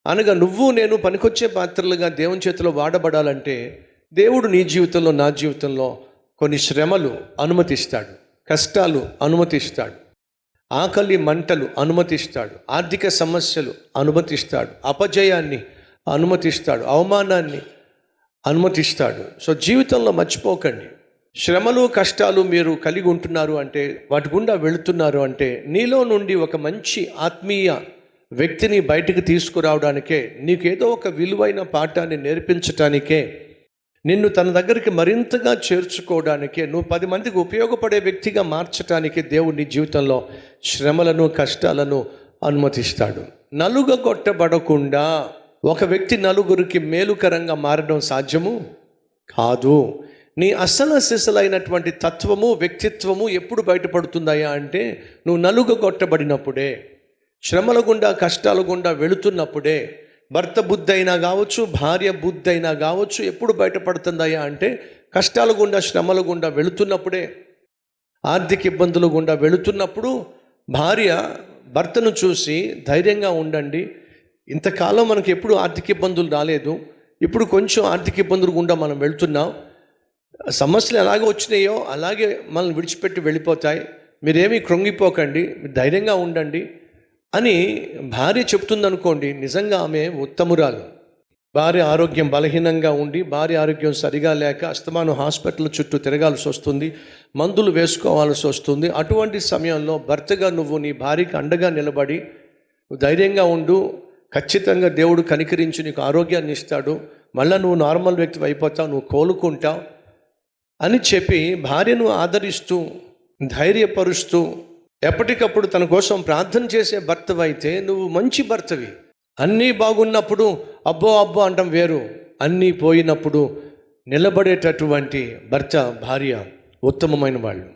అనగా నువ్వు నేను పనికొచ్చే పాత్రలుగా దేవుని చేతిలో వాడబడాలంటే దేవుడు నీ జీవితంలో, నా జీవితంలో కొన్ని శ్రమలు అనుమతిస్తాడు, కష్టాలు అనుమతిస్తాడు, ఆకలి మంటలు అనుమతిస్తాడు, ఆర్థిక సమస్యలు అనుమతిస్తాడు, అపజయాన్ని అనుమతిస్తాడు, అవమానాన్ని అనుమతిస్తాడు. సో జీవితంలో మర్చిపోకండి, శ్రమలు కష్టాలు మీరు కలిగి ఉంటున్నారు అంటే, వాటి గుండా వెళుతున్నారు అంటే, నీలో నుండి ఒక మంచి ఆత్మీయ వ్యక్తిని బయటికి తీసుకురావడానికే, నీకేదో ఒక విలువైన పాఠాన్ని నేర్పించటానికే, నిన్ను తన దగ్గరికి మరింతగా చేర్చుకోవడానికే, నువ్వు 10 మందికి ఉపయోగపడే వ్యక్తిగా మార్చడానికే దేవుడు నీ జీవితంలో శ్రమలను కష్టాలను అనుమతిస్తాడు. నలుగగొట్టబడకుండా ఒక వ్యక్తి నలుగురికి మేలుకరంగా మారడం సాధ్యము కాదు. నీ అసలు సిసలైనటువంటి తత్వము, వ్యక్తిత్వము ఎప్పుడు బయటపడుతుందయ్యా అంటే, నువ్వు నలుగగొట్టబడినప్పుడే, శ్రమల గుండా కష్టాల గుండా వెళుతున్నప్పుడే. భర్త బుద్ధి అయినా కావచ్చు, భార్య బుద్ధి అయినా కావచ్చు, ఎప్పుడు బయటపడుతుందయ్యా అంటే కష్టాల గుండా, శ్రమల గుండా వెళుతున్నప్పుడే. ఆర్థిక ఇబ్బందుల గుండా వెళుతున్నప్పుడు భార్య భర్తను చూసి ధైర్యంగా ఉండండి, ఇంతకాలం మనకి ఎప్పుడు ఆర్థిక ఇబ్బందులు రాలేదు, ఇప్పుడు కొంచెం ఆర్థిక ఇబ్బందులు గుండా మనం వెళుతున్నాం, సమస్యలు ఎలాగో వచ్చినాయో అలాగే మనల్ని విడిచిపెట్టి వెళ్ళిపోతాయి, మీరేమీ కృంగిపోకండి, మీరు ధైర్యంగా ఉండండి అని భార్య చెప్తుందనుకోండి, నిజంగా ఆమె ఉత్తమురాలు. భార్య ఆరోగ్యం బలహీనంగా ఉండి, భార్య ఆరోగ్యం సరిగా లేక అస్తమానం హాస్పిటల్ చుట్టూ తిరగాల్సి వస్తుంది, మందులు వేసుకోవాల్సి వస్తుంది. అటువంటి సమయంలో భర్తగా నువ్వు నీ భార్యకి అండగా నిలబడి, ధైర్యంగా ఉండు, ఖచ్చితంగా దేవుడు కనికరించి నీకు ఆరోగ్యాన్ని ఇస్తాడు, మళ్ళీ నువ్వు నార్మల్ వ్యక్తి అయిపోతావు, నువ్వు కోలుకుంటావు అని చెప్పి భార్యను ఆదరిస్తూ, ధైర్యపరుస్తూ, ఎప్పటికప్పుడు తన కోసం ప్రార్థన చేసే భర్తవైతే నువ్వు మంచి భర్తవి. అన్నీ బాగున్నప్పుడు అబ్బో అబ్బో అంటాం వేరు, అన్నీ పోయినప్పుడు నిలబడేటటువంటి భర్త, భార్య ఉత్తమమైన వాళ్ళు.